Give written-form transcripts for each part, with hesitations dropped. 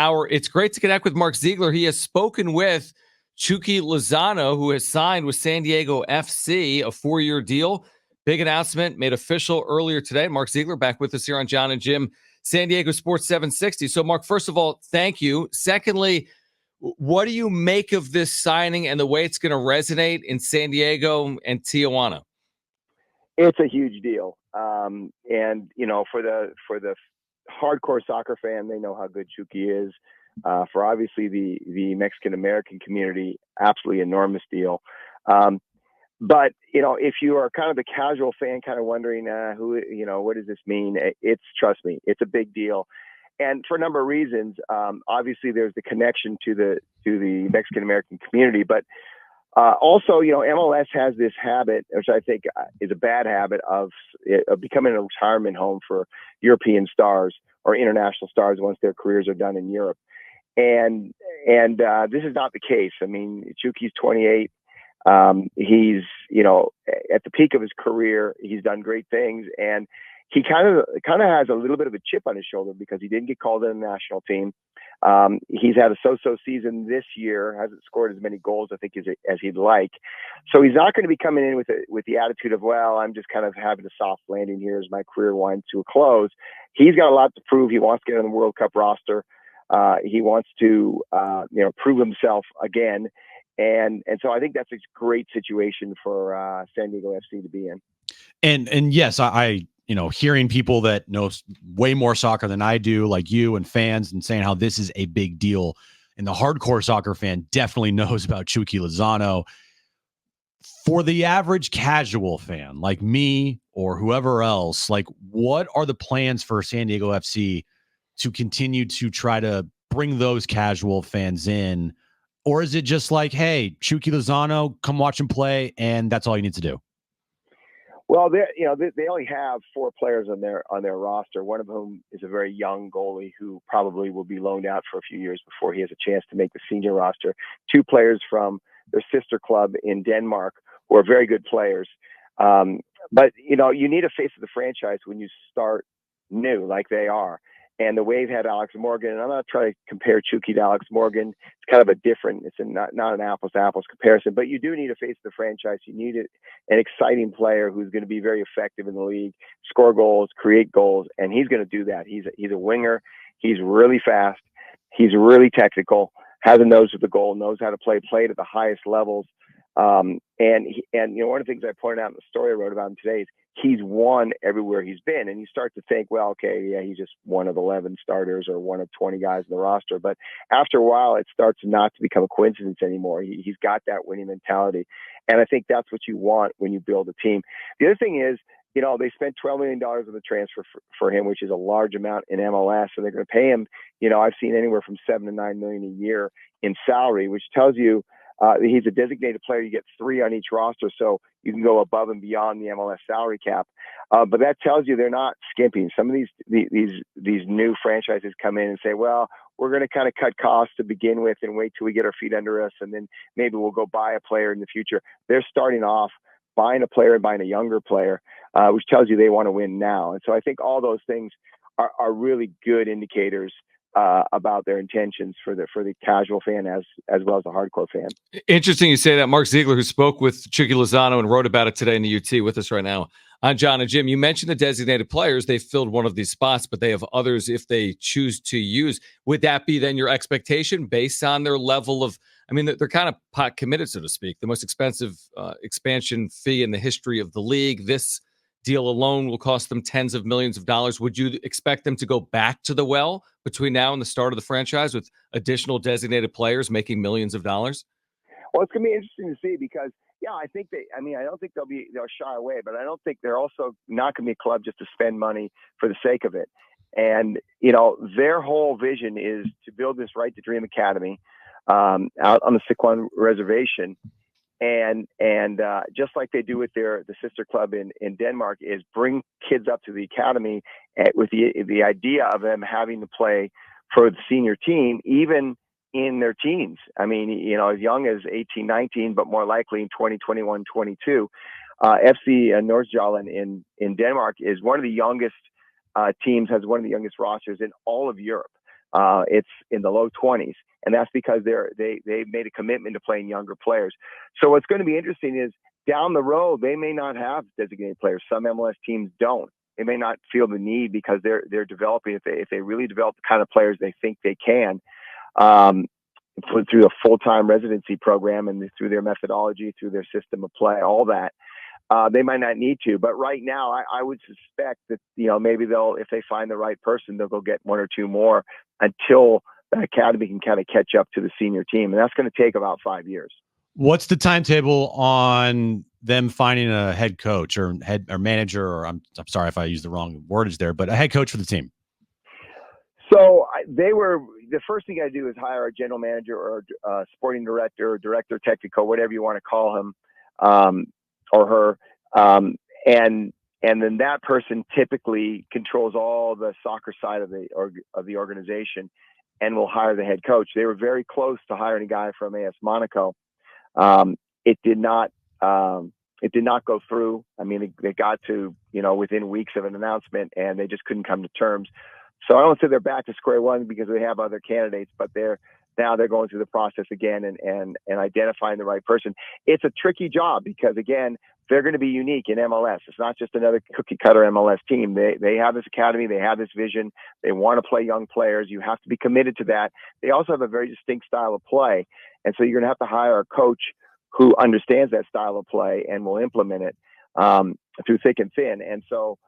hour. It's great to connect with Mark Zeigler. He has spoken with Chucky Lozano, who has signed with San Diego FC, a 4-year deal. Big announcement made official earlier today. Mark Zeigler back with us here on Jon and Jim, San Diego Sports 760. So, Mark, first of all, thank you. Secondly, what do you make of this signing and the way it's going to resonate in San Diego and Tijuana? It's a huge deal. And, you know, for the hardcore soccer fan, they know how good Chucky is. For obviously the Mexican-American community, absolutely enormous deal. But, you know, if you are kind of the casual fan kind of wondering what does this mean? Trust me, it's a big deal. And for a number of reasons, obviously there's the connection to the Mexican-American community, but also, you know, MLS has this habit, which I think is a bad habit, of becoming a retirement home for European stars or international stars once their careers are done in Europe. And this is not the case. I mean, Chucky's 28. He's, you know, at the peak of his career. He's done great things, and he kind of has a little bit of a chip on his shoulder because he didn't get called in the national team. He's had a so-so season this year, hasn't scored as many goals, I think, as he'd like. So he's not going to be coming in with the attitude of, well, I'm just kind of having a soft landing here as my career winds to a close. He's got a lot to prove. He wants to get on the World Cup roster. He wants to, prove himself again. And so I think that's a great situation for San Diego FC to be in. And yes, I hearing people that know way more soccer than I do, like you and fans, and saying how this is a big deal. And the hardcore soccer fan definitely knows about Chucky Lozano. For the average casual fan like me or whoever else, like, what are the plans for San Diego FC to continue to try to bring those casual fans in? Or is it just like, hey, Chucky Lozano, come watch him play, and that's all you need to do? Well, they only have 4 players on their roster, one of whom is a very young goalie who probably will be loaned out for a few years before he has a chance to make the senior roster. 2 players from their sister club in Denmark who are very good players. But, you know, you need a face of the franchise when you start new like they are. And the way they've had Alex Morgan, and I'm not trying to compare Chucky to Alex Morgan. It's kind of not an apples to apples comparison, but you do need a face of the franchise. You need an exciting player who's going to be very effective in the league, score goals, create goals, and he's going to do that. He's a winger. He's really fast. He's really technical, has a nose for the goal, knows how to play at the highest levels. And you know, one of the things I pointed out in the story I wrote about him today is he's won everywhere he's been. And you start to think, well, okay, yeah, he's just one of 11 starters or one of 20 guys in the roster. But after a while, it starts not to become a coincidence anymore. He's got that winning mentality. And I think that's what you want when you build a team. The other thing is, you know, they spent $12 million on the transfer for him, which is a large amount in MLS. So they're going to pay him, you know, I've seen anywhere from $7 to $9 million a year in salary, which tells you he's a designated player. You get 3 on each roster, so you can go above and beyond the MLS salary cap. But that tells you they're not skimping. Some of these new franchises come in and say, well, we're going to kind of cut costs to begin with and wait till we get our feet under us, and then maybe we'll go buy a player in the future. They're starting off buying a player and buying a younger player, which tells you they want to win now. And so I think all those things are really good indicators about their intentions for the casual fan as well as the hardcore fan. Interesting you say that. Mark Zeigler, who spoke with Chucky Lozano and wrote about it today in the UT, with us right now on Jon and Jim. You mentioned the designated players. They filled one of these spots, but they have others if they choose to use. Would that be then your expectation based on their level of, I mean, they're kind of pot committed, so to speak, the most expensive expansion fee in the history of the league. This deal alone will cost them tens of millions of dollars. Would you expect them to go back to the well between now and the start of the franchise with additional designated players making millions of dollars? Well, it's going to be interesting to see because, yeah, I don't think they'll shy away, but I don't think they're also not going to be a club just to spend money for the sake of it. And, you know, their whole vision is to build this Right to Dream Academy out on the Sycuan Reservation. And just like they do with the sister club in Denmark, is bring kids up to the academy with the idea of them having to play for the senior team, even in their teens. I mean, you know, as young as 18, 19, but more likely in 20, 21, 22. FC Nordsjælland in Denmark is one of the youngest teams, has one of the youngest rosters in all of Europe. it's in the low 20s, and that's because they've made a commitment to playing younger players. So what's going to be interesting is down the road they may not have designated players. Some MLS teams don't. They may not feel the need because they're developing. If they really develop the kind of players they think they can, through a full-time residency program and through their methodology, through their system of play, all that. They might not need to, but right now I would suspect that, maybe if they find the right person, they'll go get one or two more until the academy can kind of catch up to the senior team. And that's going to take about 5 years. What's the timetable on them finding a head coach or manager, or I'm sorry if I used the wrong wordage there, but a head coach for the team? So the first thing I do is hire a general manager or a sporting director or director technical, whatever you want to call him, or her. And then that person typically controls all the soccer side of the organization and will hire the head coach. They were very close to hiring a guy from AS Monaco. It did not go through. I mean, they got to, within weeks of an announcement, and they just couldn't come to terms. So I don't say they're back to square one because they have other candidates, but they're going through the process again and identifying the right person. It's a tricky job because, again, they're going to be unique in MLS. It's not just another cookie cutter MLS team. They have this academy. They have this vision. They want to play young players. You have to be committed to that. They also have a very distinct style of play. And so you're going to have to hire a coach who understands that style of play and will implement it through thick and thin. And so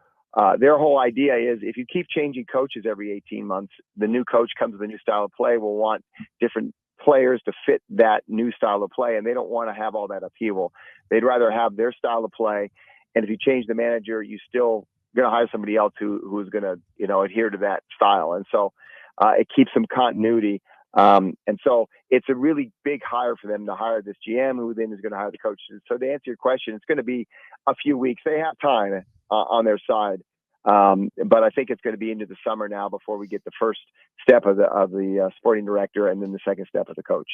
their whole idea is if you keep changing coaches every 18 months, the new coach comes with a new style of play, will want different players to fit that new style of play. And they don't want to have all that upheaval. They'd rather have their style of play. And if you change the manager, you still going to hire somebody else who's going to, adhere to that style. And so it keeps some continuity. And so it's a really big hire for them to hire this GM who then is going to hire the coaches. So to answer your question, it's going to be a few weeks. They have time on their side. But I think it's going to be into the summer now before we get the first step of the sporting director and then the second step of the coach.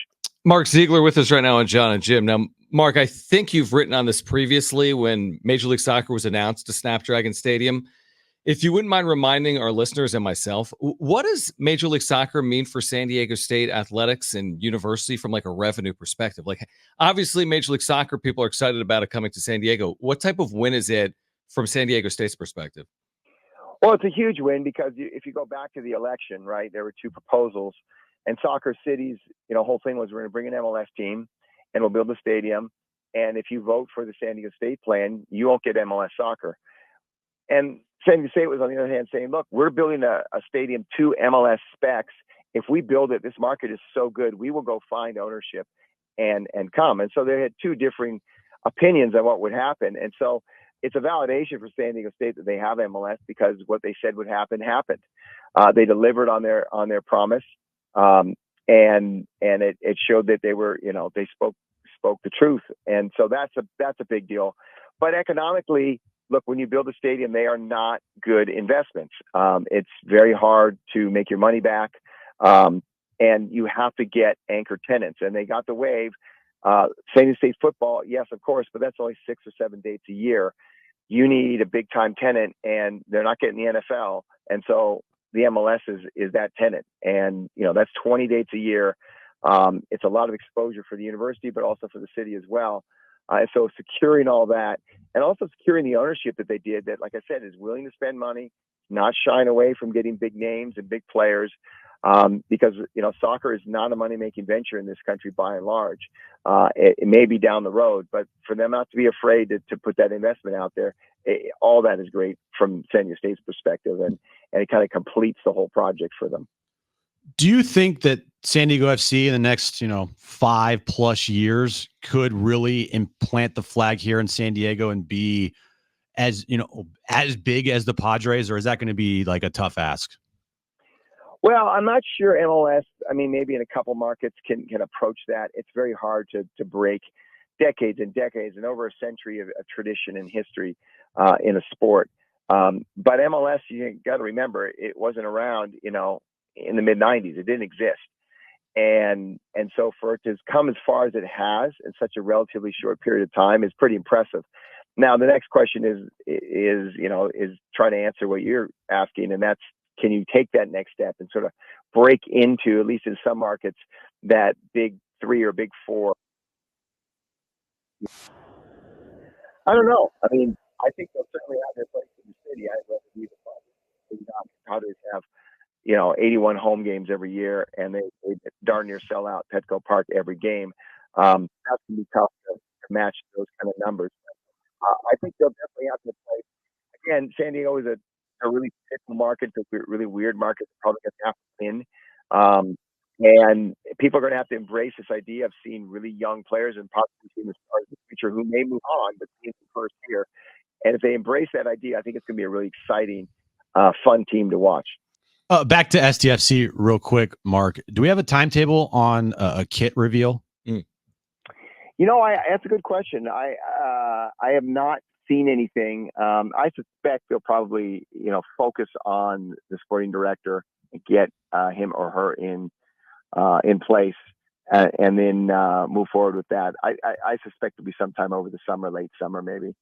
Mark Zeigler with us right now on Jon and Jim. Now, Mark, I think you've written on this previously when Major League Soccer was announced to Snapdragon Stadium. If you wouldn't mind reminding our listeners and myself, what does Major League Soccer mean for San Diego State athletics and university from like a revenue perspective? Like, obviously, Major League Soccer people are excited about it coming to San Diego. What type of win is it from San Diego State's perspective? Well, it's a huge win because if you go back to the election, right, there were two proposals. And Soccer City's, whole thing was we're going to bring an MLS team and we'll build a stadium. And if you vote for the San Diego State plan, you won't get MLS soccer. And San Diego State was, on the other hand, saying, look, we're building a stadium to MLS specs. If we build it, this market is so good, we will go find ownership and come. And so they had two differing opinions on what would happen. And so it's a validation for San Diego State that they have MLS because what they said would happen happened. They delivered on their promise. And it showed that they were, they spoke the truth. And so that's a big deal. But economically, look, when you build a stadium, they are not good investments. It's very hard to make your money back. And you have to get anchor tenants, and they got the wave. San Diego State football, yes, of course, but that's only 6 or 7 dates a year. You need a big time tenant, and they're not getting the NFL. And so the MLS is that tenant. And, that's 20 dates a year. It's a lot of exposure for the university, but also for the city as well. And so securing all that and also securing the ownership that they did that, like I said, is willing to spend money, not shying away from getting big names and big players. Because, soccer is not a money-making venture in this country by and large. It may be down the road, but for them not to be afraid to put that investment out there, all that is great from San Diego State's perspective, and it kind of completes the whole project for them. Do you think that San Diego FC in the next, 5+ years could really implant the flag here in San Diego and be as big as the Padres, or is that going to be like a tough ask? Well, I'm not sure MLS, maybe in a couple markets can approach that. It's very hard to break decades and decades and over a century of tradition and history in a sport. But MLS, you got to remember, it wasn't around, in the mid-90s. It didn't exist. And so for it to come as far as it has in such a relatively short period of time is pretty impressive. Now, the next question is trying to answer what you're asking, and that's, can you take that next step and sort of break into, at least in some markets, that big 3 or big 4. I don't know. I mean, I think they'll certainly have their place in the city. I'd rather be the Padres have 81 home games every year, and they darn near sell out Petco Park every game. That's going to be tough to match those kind of numbers. I think they'll definitely have to play. Again, San Diego is a really fickle market, a really weird market. Probably going to have to win. And people are going to have to embrace this idea of seeing really young players and possibly seeing the stars of the future who may move on, but seeing the first year. And if they embrace that idea, I think it's going to be a really exciting, fun team to watch. Back to STFC real quick, Mark. Do we have a timetable on a kit reveal? That's a good question. I have not seen anything. I suspect they'll probably, focus on the sporting director and get him or her in place, and then move forward with that. I suspect it'll be sometime over the summer, late summer, maybe.